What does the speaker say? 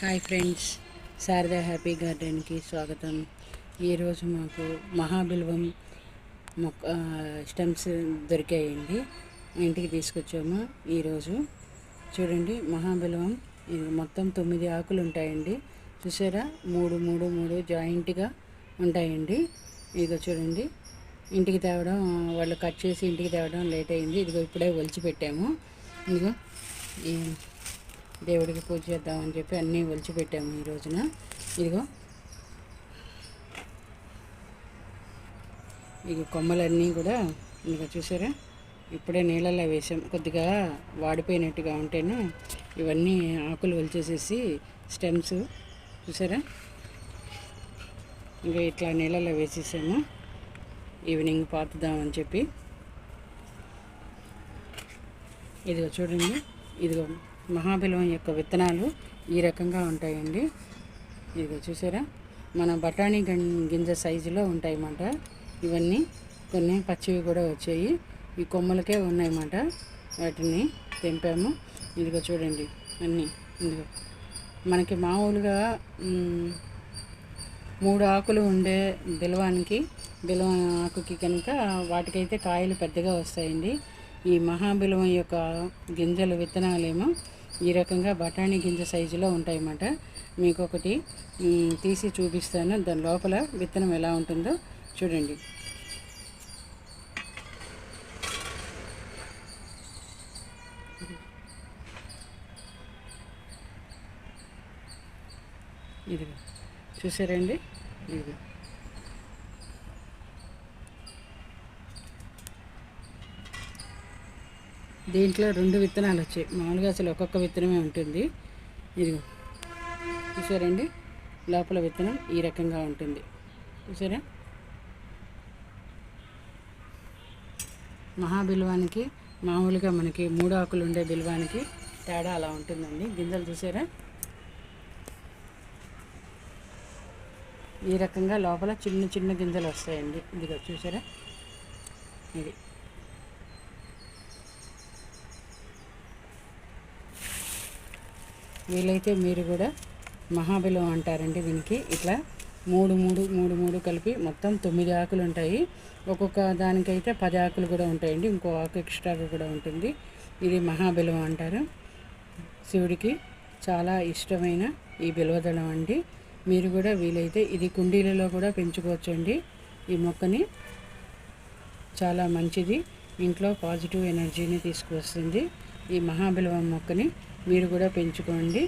Hi friends, Sharada happy గార్డెన్కి స్వాగతం. ఈరోజు మాకు మహాబిల్వం మొక్క స్టెమ్స్ దొరికాయండి, ఇంటికి తీసుకొచ్చాము. ఈరోజు చూడండి, మహాబిల్వం ఇది మొత్తం 9 ఆకులు ఉంటాయండి. చూసారా, మూడు జాయింట్గా ఉంటాయండి. ఇదిగో చూడండి, ఇంటికి తేవడం వాళ్ళు కట్ చేసి ఇంటికి తేవడం లేట్ అయింది. ఇదిగో ఇప్పుడే ఒలిచి పెట్టాము. ఇదిగో ఈ దేవుడికి పూజ చేద్దామని చెప్పి అన్నీ ఒలిచిపెట్టాము ఈ రోజున. ఇదిగో ఇక కొమ్మలన్నీ కూడా ఇదిగో చూసారా, ఇప్పుడే నీళ్ళల్లో వేసాం. కొద్దిగా వాడిపోయినట్టుగా ఉంటేనే ఇవన్నీ ఆకులు ఒలిచేసేసి స్టెమ్స్ చూసారా, ఇంకా ఇట్లా నీళ్ళల్లో వేసేసాము ఈవినింగ్ పాతుదామని చెప్పి. ఇదిగో చూడండి, ఇదిగో మహాబిల్వం యొక్క విత్తనాలు ఈ రకంగా ఉంటాయండి. ఇదిగో చూసారా, మన బఠానీ గింజ సైజులో ఉంటాయన్నమాట. ఇవన్నీ కొన్ని పచ్చివి కూడా వచ్చాయి, ఈ కొమ్మలకే ఉన్నాయన్నమాట. వాటిని తెంపాము. ఇదిగో చూడండి అన్నీ. ఇదిగో మనకి మామూలుగా 3 ఆకులు ఉండే బిల్వం ఆకుకి కనుక వాటికైతే కాయలు పెద్దగా వస్తాయండి. ఈ మహాబిల్వం యొక్క గింజలు విత్తనాలేమో ఈ రకంగా బఠానీ గింజ సైజులో ఉంటాయన్నమాట. మీకు ఒకటి తీసి చూపిస్తాను, దాని లోపల విత్తనం ఎలా ఉంటుందో చూడండి. ఇదిగో చూసారండి, ఇదిగో దీంట్లో 2 విత్తనాలు వచ్చాయి. మామూలుగా అసలు ఒక్కొక్క విత్తనమే ఉంటుంది. ఇదిగో చూసారండి, లోపల విత్తనం ఈ రకంగా ఉంటుంది. చూసారా, మహాబిల్వానికి మామూలుగా మనకి 3 ఆకులు ఉండే బిల్వానికి తేడా అలా ఉంటుందండి. గింజలు చూసారా, ఈ రకంగా లోపల చిన్న గింజలు వస్తాయండి. ఇదిగో చూసారా, ఇది వీలైతే మీరు కూడా మహాబిల్వం అంటారండి దీనికి. ఇట్లా మూడు కలిపి మొత్తం 9 ఆకులు ఉంటాయి. ఒక్కొక్క దానికైతే 10 ఆకులు కూడా ఉంటాయండి, ఇంకో ఆకు ఎక్స్ట్రాగా కూడా ఉంటుంది. ఇది మహాబిల్వం అంటారు. శివుడికి చాలా ఇష్టమైన ఈ బిల్వదళం అండి. మీరు కూడా వీలైతే ఇది కుండీలలో కూడా పెంచుకోవచ్చండి. ఈ మొక్కని చాలా మంచిది, ఇంట్లో పాజిటివ్ ఎనర్జీని తీసుకువస్తుంది. ఈ మహాబిల్వం మొక్కని మీరు కూడా పెంచుకోండి.